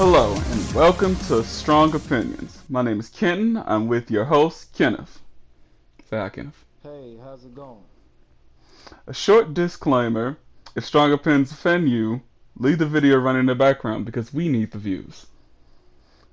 Hello and welcome to Strong Opinions. My name is Kenton. I'm with your host, Kenneth. Say hi, Kenneth. Hey, how's it going? A short disclaimer: if Strong Opinions offend you, leave the video running in the background because we need the views.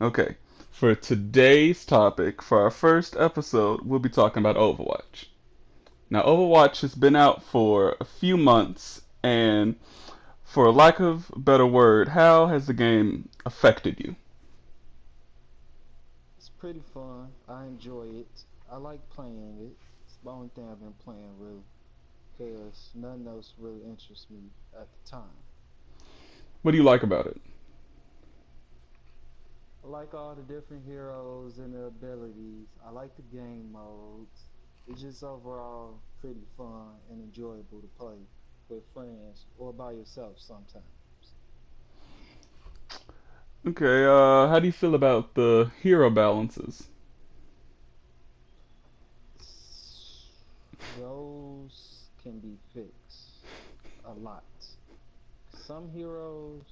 Okay, for today's topic, for our first episode, we'll be talking about Overwatch. Now, Overwatch has been out for a few months, and for lack of a better word, how has the game affected you? It's pretty fun. I enjoy it. I like playing it. It's the only thing I've been playing really, because nothing else really interests me at the time. What do you like about it? I like all the different heroes and the abilities. I like the game modes. It's just overall pretty fun and enjoyable to play with friends or by yourself sometimes. Okay, how do you feel about the hero balances? Those can be fixed a lot. Some heroes,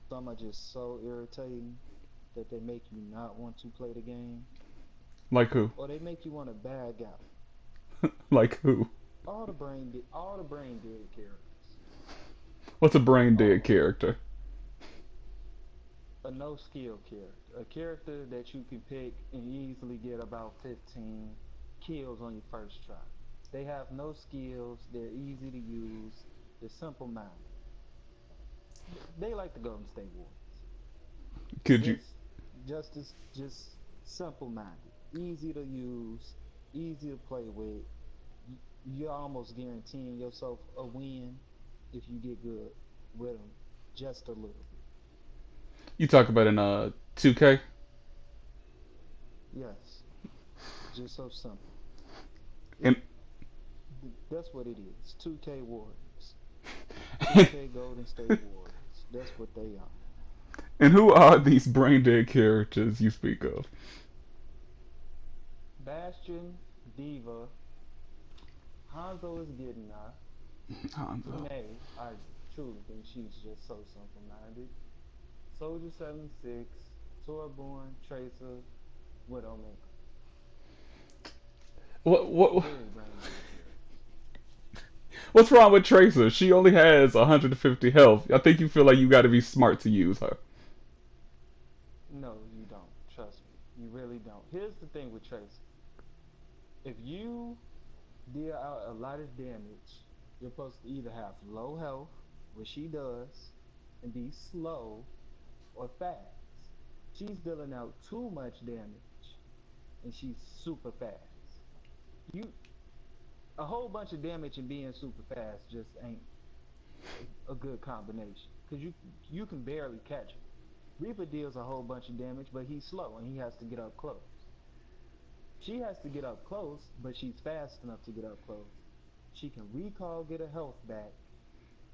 some are just so irritating that they make you not want to play the game, Like who? or they make you want to bag out. Like who? All the brain dead characters, What's a brain dead all of character? them. A no skill character, a character that you can pick and easily get about 15 kills on your first try. They have no skills. They're easy to use. They're simple minded. They like the Golden State Warriors. Could you? Just, just simple minded, easy to use, easy to play with. You're almost guaranteeing yourself a win if you get good with them, just a little bit. You talk about in 2K? Yes, just so simple. It And that's what it is. 2K Warriors, 2K Golden State Warriors. That's what they are. and who are these brain dead characters you speak of? Bastion, Diva, Hanzo is getting there. Hanzo. May, I truly think she's just so simple minded. Soldier 76, Tourborn, Tracer, Widowmaker. What Very brain dead characters. what's wrong with Tracer? She only has 150 health. I think you feel like you got to be smart to use her. No, you don't. Trust me. You really don't. Here's the thing with Tracer. If you deal out a lot of damage, you're supposed to either have low health, which she does, and be slow or fast. She's dealing out too much damage, and she's super fast. You a whole bunch of damage and being super fast just ain't a good combination because you can barely catch him. Reaper deals a whole bunch of damage, but he's slow and he has to get up close. She has to get up close, but she's fast enough to get up close. She can recall, get her health back,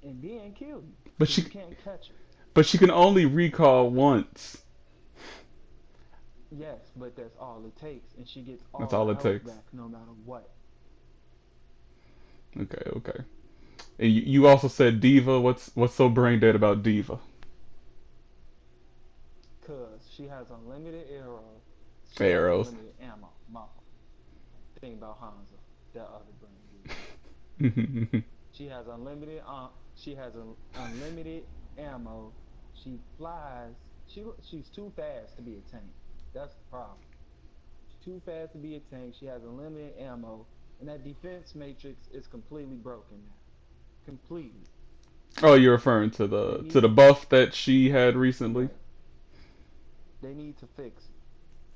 and then kill you But because she you can't catch her. but she can only recall once. Yes, but that's all it takes, and she gets That's all all her it health takes. back no matter what. Okay, okay. And you also said Diva. What's so brain dead about Diva? Cause she has unlimited arrows. She has Arrows. unlimited ammo. Mama. Think about Hanzo, that other brain dude. She has unlimited. She has unlimited ammo. She flies. She's too fast to be a tank. That's the problem. She's too fast to be a tank. She has unlimited ammo, and that defense matrix is completely broken now. Completely. Oh, you're referring They to need the buff that she had recently. right. They need to fix it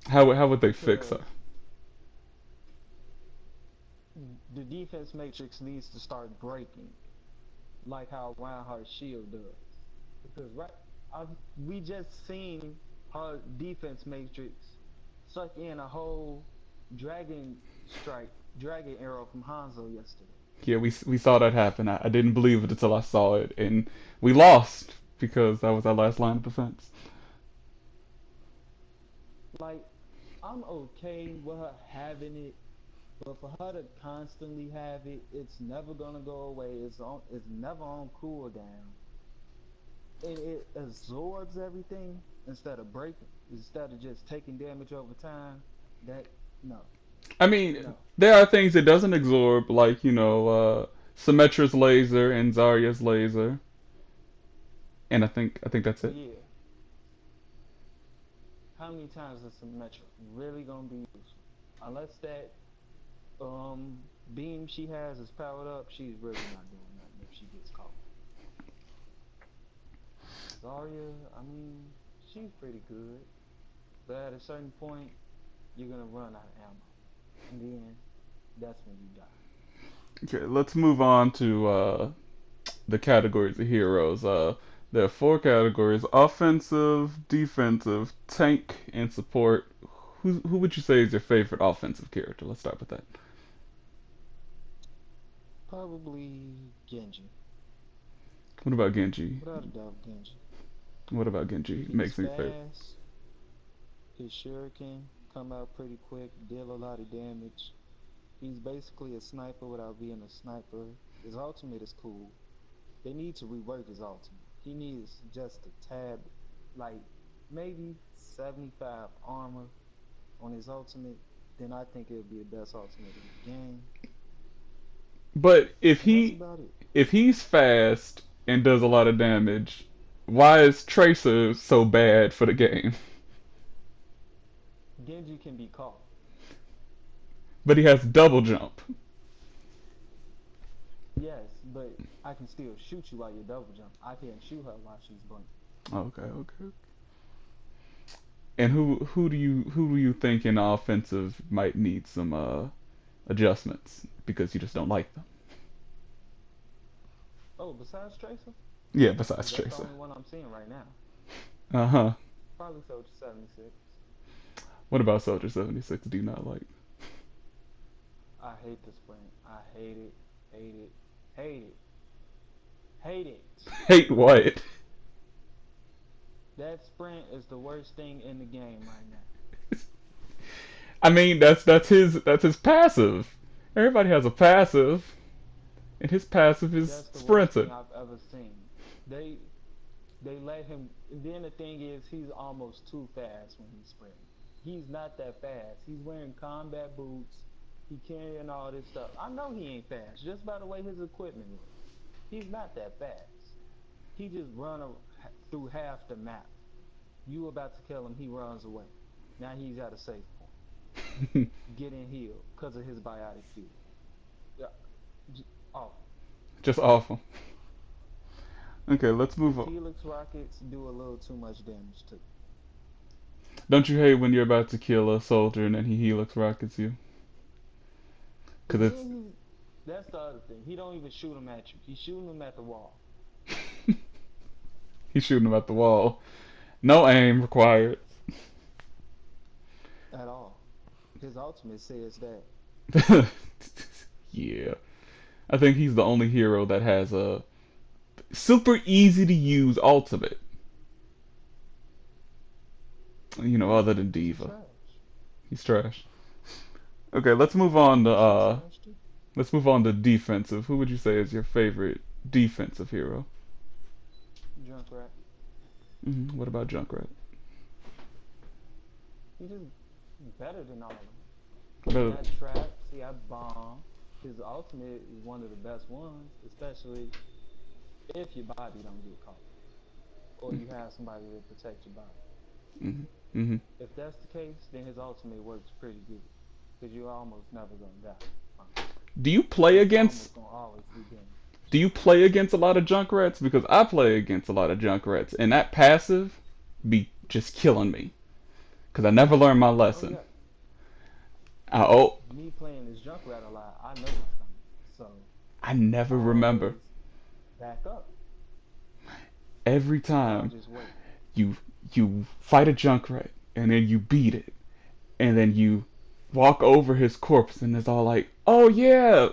How would they fix her? because the defense matrix needs to start breaking, like how Reinhardt's shield does. Because I've, we just seen her defense matrix suck in a whole dragon strike, dragon arrow from Hanzo yesterday. Yeah, we saw that happen. I didn't believe it until I saw it, and we lost because that was our last line of defense. Like, I'm okay with her having it, but for her to constantly have it, it's never gonna go away. It's never on cooldown. and it absorbs everything instead of breaking, instead of just taking damage over time. That no, I mean, no. there are things it doesn't absorb, like Symmetra's laser and Zarya's laser, and I think that's But it. yeah, how many times is Symmetra really gonna be useful? Unless that beam she has is powered up, she's really not doing nothing if she gets caught. Zarya, I mean, she's pretty good, but at a certain point, you're gonna run out of ammo, and then that's when you die. Okay, let's move on to the categories of heroes. There are four categories: offensive, defensive, tank, and support. Who would you say is your favorite offensive character? Let's start with that. Probably Genji. What about Genji? Without a doubt, Genji. What about Genji? He's Makes me favorite. fast. His shuriken come out pretty quick, deal a lot of damage. He's basically a sniper without being a sniper. His ultimate is cool. They need to rework his ultimate. He needs just a tab, like maybe 75 armor on his ultimate. Then I think it would be the best ultimate in the game. But if And that's he about it. if he's fast and does a lot of damage, why is Tracer so bad for the game? Genji can be caught. But he has double jump. Yes, but I can still shoot you while you're double jump. I can't shoot her while she's blinking. Okay, okay. And who do you think in offensive might need some adjustments because you just don't like them? Oh, besides Tracer? Yeah, besides Because that's the Tracer. only one I'm seeing right now. Uh huh. Probably Soldier 76. What about Soldier 76? Do you not like? I hate the sprint. I hate it. Hate it. Hate it. Hate it. Hate what? That sprint is the worst thing in the game right now. I mean, that's his passive. Everybody has a passive, and his passive is That's the worst sprinting. thing I've ever seen. They they let him. Then the thing is, he's almost too fast when he's sprinting. He's not that fast. He's wearing combat boots. He carrying all this stuff. I know he ain't fast just by the way his equipment looks. He's not that fast. He just through half the map. You about to kill him, he runs away. Now he's at a safe point, getting healed because of his biotic field. Yeah, awful. Just awful. Okay, let's move His on. helix rockets do a little too much damage too. Don't you hate when you're about to kill a soldier and then he helix rockets you? Cause And it's then that's the other thing. He don't even shoot them at you. He's shooting them at the wall. he's shooting him at the wall. No aim required. At all. His ultimate says that. Yeah, I think he's the only hero that has a super easy to use ultimate. Other than He's Diva. trash. He's trash. Okay, let's move on to She's trash too. defensive. Who would you say is your favorite defensive hero? Junkrat. What about Junkrat? He's just better than all of them. He Better. got traps. He got bomb. His ultimate is one of the best ones, especially if your body don't get caught or you have somebody to protect your body. hmm hmm If that's the case, then his ultimate works pretty good because you're almost never gonna die. Do you play It's against almost gonna always do damage. Do you play against a lot of Junkrats? Because I play against a lot of Junkrats, and that passive be just killing me. Because I never learned my Oh lesson. yeah, Oh, me playing this Junkrat a lot, I know it's coming, so I I never remember. always back up. Every I'll time just wait. you you fight a Junkrat, and then you beat it, and then you walk over his corpse, and it's all like, oh yeah,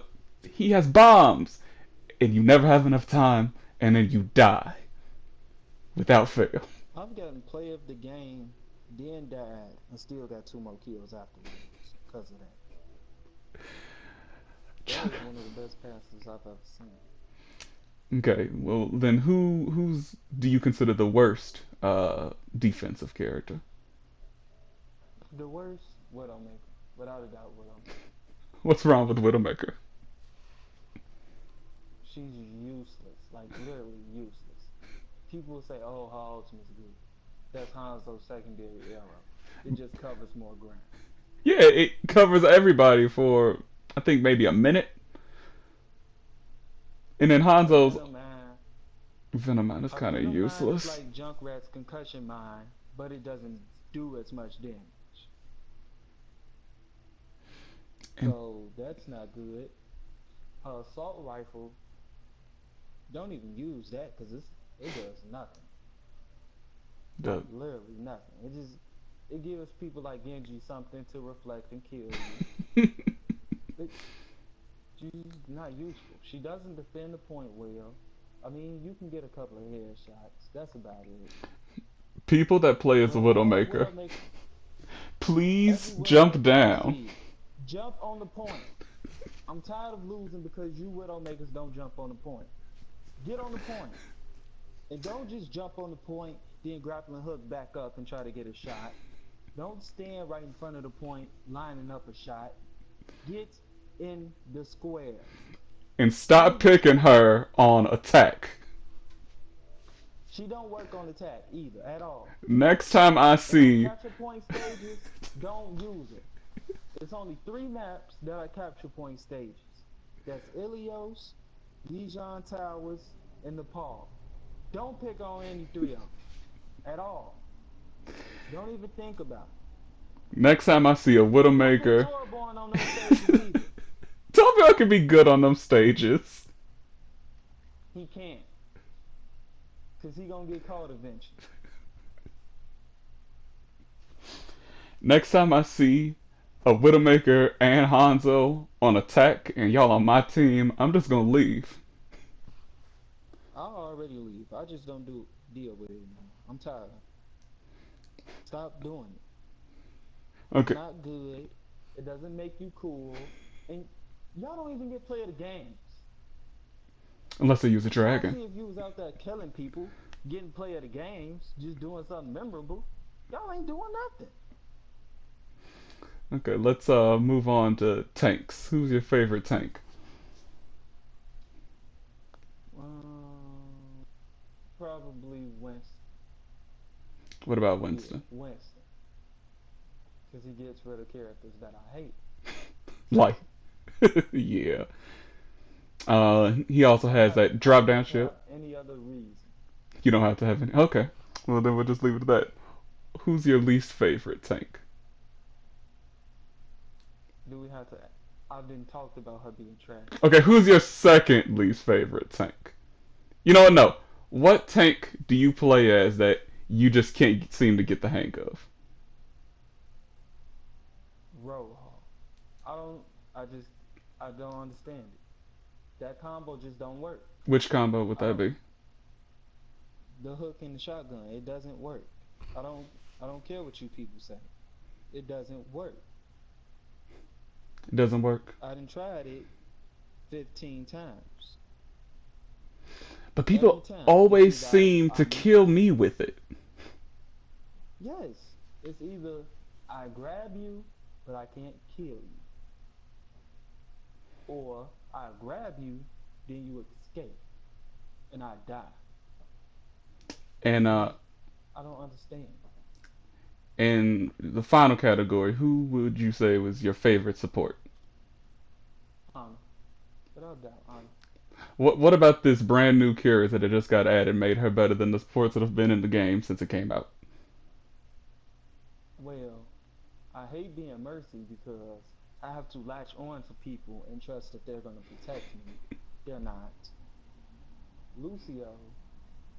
he has bombs, and you never have enough time, and then you die without fail. I've gotten play of the game, then died, and still got two more kills afterwards because of that. That is one of the best passes I've ever seen. Okay, well then who's do you consider the worst defensive character? The worst Widowmaker, without a doubt, Widowmaker. What's wrong with Widowmaker? She's useless, like literally useless. People will say, "Oh, her ultimate's good." That's Hanzo's secondary arrow. It just covers more ground. Yeah, it covers everybody for I think maybe a minute, and then Her Hanzo's Venom Mine, Venom Man is her kind of Venom Mine is useless. like Junkrat's concussion mine, but it doesn't do as much damage. And So that's not good. Her assault rifle, don't even use that because it does nothing. the Like literally nothing. It gives people like Genji something to reflect and kill you. It, she's not useful. She doesn't defend the point well. I mean, you can get a couple of headshots. That's about it. people that play as a But all Widowmaker, Widowmaker, every please jump Widowmaker I down. see, jump on the point. I'm tired of losing because you Widowmakers don't jump on the point. Get on the point. And don't just jump on the point, then grappling hook back up and try to get a shot. Don't stand right in front of the point, lining up a shot. Get in the square. And Use stop the picking square. her on attack. She don't work on attack either at all. Next time I And on see capture point stages, don't use her. It's only 3 maps that are capture point stages. That's Ilios, Dijon Towers, and Nepal. Don't pick on any 3 of them at all. Don't even think about it. next time I see a Don't put Widowmaker, Torbjorn on those stages either. tell me I can be good on them stages. He can't, cause he gonna get caught eventually. Next time I see a Widowmaker and Hanzo on attack and y'all on my team, I'm just gonna leave. I'll already leave. I just don't do deal with it anymore. I'm tired. Stop doing it. It's Okay, not good. It doesn't make you cool, and y'all don't even get play of the games. unless I use a I'm trying to dragon. see if you was out there killing people, getting play of the games, just doing something memorable. Y'all ain't doing nothing. Okay, let's move on to tanks. Who's your favorite tank? Um, Probably Winston. What about Yeah, Winston? Winston, because he gets rid of characters that I hate. Like, yeah. He also has that I drop don't down have to ship. have any other reason. You don't have to have any. Okay, well then we'll just leave it at that. Who's your least favorite tank? Do we have to? I've been talked about her being trash. Okay, who's your second least favorite tank? You know what? No. What tank do you play as that you just can't seem to get the hang of? Roadhog. I don't. I just. I don't understand it. That combo just don't work. Which combo would I that don't. be? The hook and the shotgun. It doesn't work. I don't. I don't care what you people say. It doesn't work. It doesn't work. I done tried it 15 times. But Every people time, it's always either seem I to miss. kill me with it. Yes, it's either I grab you, but I can't kill you, or I grab you, then you escape, and I die. And I don't understand. in the final category, who would you say was your favorite support? Honor, without doubt, honor. What about this brand new character that just got added made her better than the supports that have been in the game since it came out? Well, I hate being Mercy because I have to latch on to people and trust that they're gonna protect me. They're not. Lucio,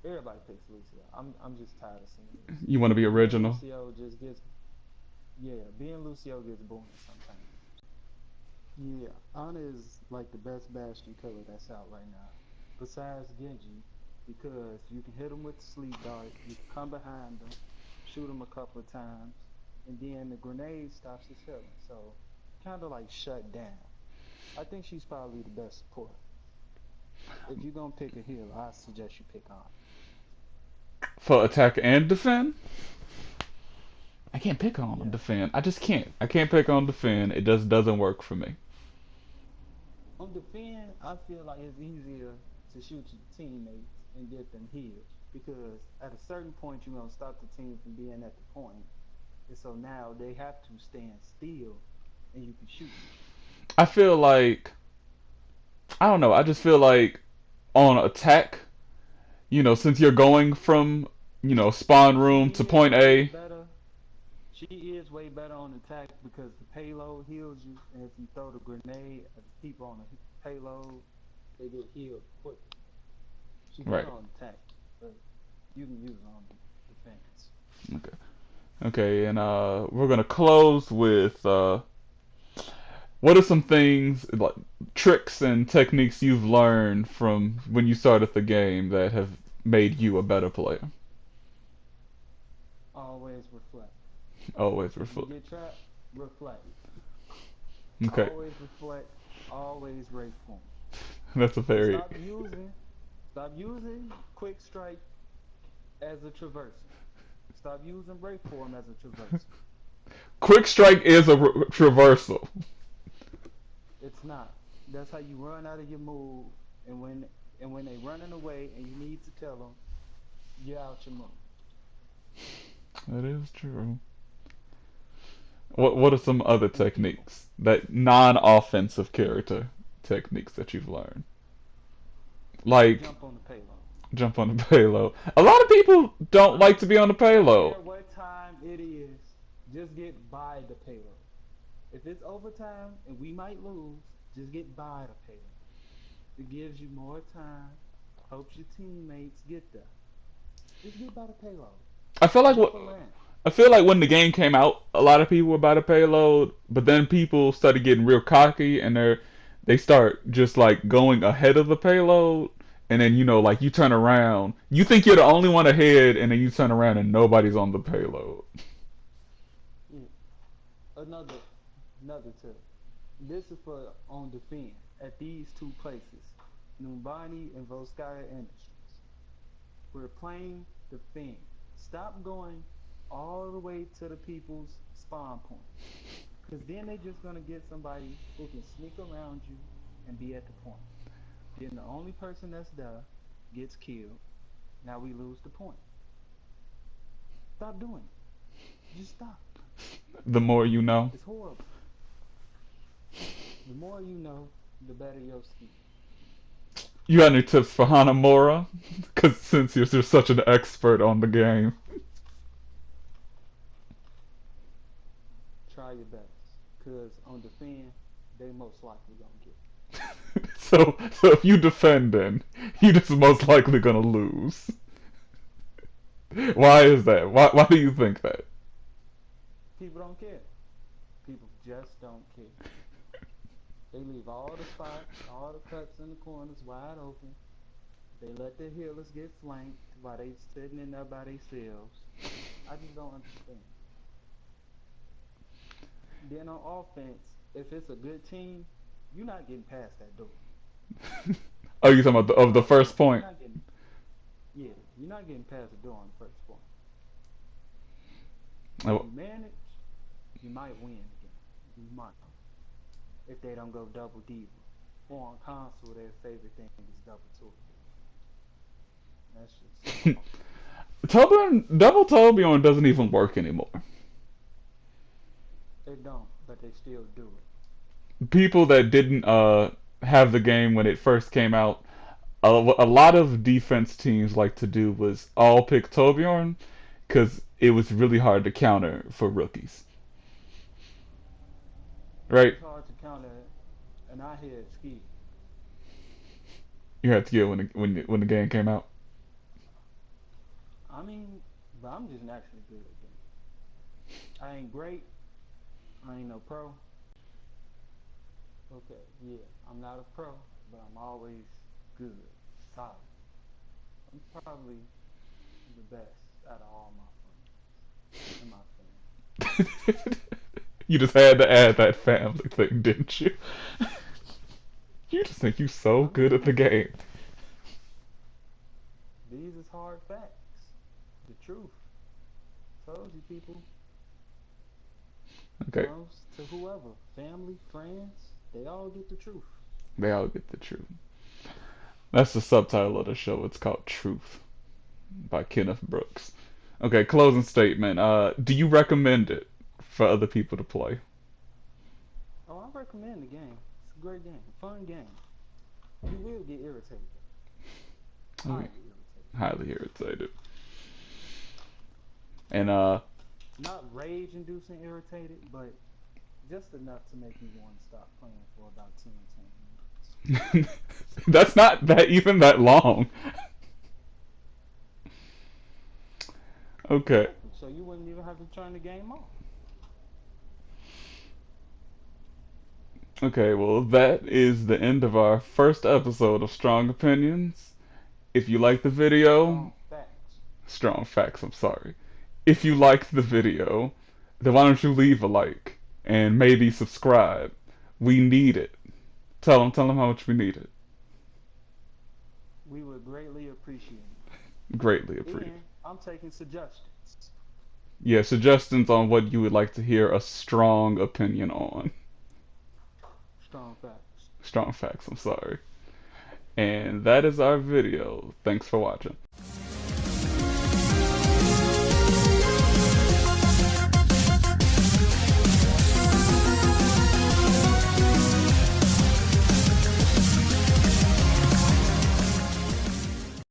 everybody picks Lucio. I'm just tired of seeing You Lucio. want to be Being original? Lucio just gets being Lucio gets boring sometimes. Yeah, Ana is like the best Bastion killer that's out right now. Besides Genji, because you can hit him with the sleep dart, you can come behind him, shoot him a couple of times, and then the grenade stops his healing. So kind of like shut down. I think she's probably the best support. If you're gonna pick a healer, I suggest you pick on. For attack and defend? I can't pick on Yes. defend. I just can't. I can't pick on defend. It just doesn't work for me. On defend, I feel like it's easier to shoot your teammates and get them healed because at a certain point you're gonna stop the team from being at the point, and so now they have to stand still, and you can shoot them. I feel like I don't know. I just feel like on attack, since you're going from, spawn room She to is point way A. better. She is way better on attack because the payload heals you, and if you throw the grenade at the people on the payload, they get healed quick. She's Right. better on attack, but you can use her on defense. Okay. Okay, and we're gonna close with what are some things like tricks and techniques you've learned from when you started the game that have made you a better player? Always reflect. Always If you reflect. get trapped, reflect. Okay, Always reflect. Always rate form. that's a And very stop using quick strike as a traversal. Stop using break form as a traversal. quick strike is a traversal. It's not. That's how you run out of your move, and when they running away and you need to tell them, you're out your move. That is true. What are some other And people techniques that non-offensive character techniques that you've learned? Like jump on the payload. jump on the payload. A lot of people don't like to be on the I don't payload. care what time it is. Just get by the payload. If it's overtime and we might lose, just get by the payload. It gives you more time. Helps your teammates get there. Just get by the payload. I feel like Jump what around. I feel like when the game came out, a lot of people were about to payload, but then people started getting real cocky and they start just like going ahead of the payload, and then like you turn around, you think you're the only one ahead, and then you turn around and nobody's on the payload. Yeah. Another another tip. This is for on defend at these two places, Numbani and Volskaya Industries. We're playing defend. Stop going all the way to the people's spawn point, because then they're just gonna get somebody who can sneak around you and be at the point. Then the only person that's there gets killed. Now we lose the point. Stop doing it. Just stop. The more you know. It's horrible. The more you know, the better your skill. You got any tips for Hanamura? Because since you're such an expert on the game. Try your best, cause on defend, they most likely gonna get it. So if you defend, then you just most likely gonna lose. Why is that? Why do you think that? People don't care. People just don't care. They leave all the spots, all the cuts in the corners wide open. They let the healers get flanked while they sitting in there by themselves. I just don't understand. Then on offense, if it's a good team, you're not getting past that door. Oh, you talking about of On the first offense, you're point? not getting. Yeah, you're not getting past the door on the first point. If Oh, you manage, you might win the game. You might. If they don't go double diva. Or on console, their favorite thing is double turbo. That's just Torbjorn, Double Torbjorn doesn't even work anymore. they don't, but they still do it. People that didn't have the game when it first came out, a lot of defense teams like to do was all pick Torbjorn because it was really hard to counter for rookies, It right? was hard to counter it, and I had ski. You had to get when the game came out. I mean, but I'm just naturally good at games. I ain't great. I ain't no pro. Okay, yeah, I'm not a pro, but I'm always good, solid. I'm probably the best out of all my friends and my family. You just had to add that family thing, didn't you? You just think you so I'm good just at the naturally game. good. These is hard facts. The truth. Told you people. Okay, To whoever, family, friends, they all get the truth. they all get the truth. That's the subtitle of the show. It's called Truth by Kenneth Brooks. Okay, closing statement. Do you recommend it for other people to play? Oh, I recommend the game. It's a great game, fun game. You will get irritated. Okay, Highly irritated. highly irritated. And Not rage-inducing irritated, but just enough to make you want to stop playing for about 10 minutes. that's not that even that long. Okay. Exactly. So you wouldn't even have to turn the game off. Okay, well, that is the end of our first episode of Strong Opinions. If you like the video, Strong facts. strong facts, I'm sorry. If you liked the video, then why don't you leave a like and maybe subscribe? We need it. Tell them how much we need it. We would greatly appreciate Greatly it. appreciate. And I'm taking suggestions. Yeah, suggestions on what you would like to hear a strong opinion on. Strong facts. Strong facts, I'm sorry. And that is our video. Thanks for watching.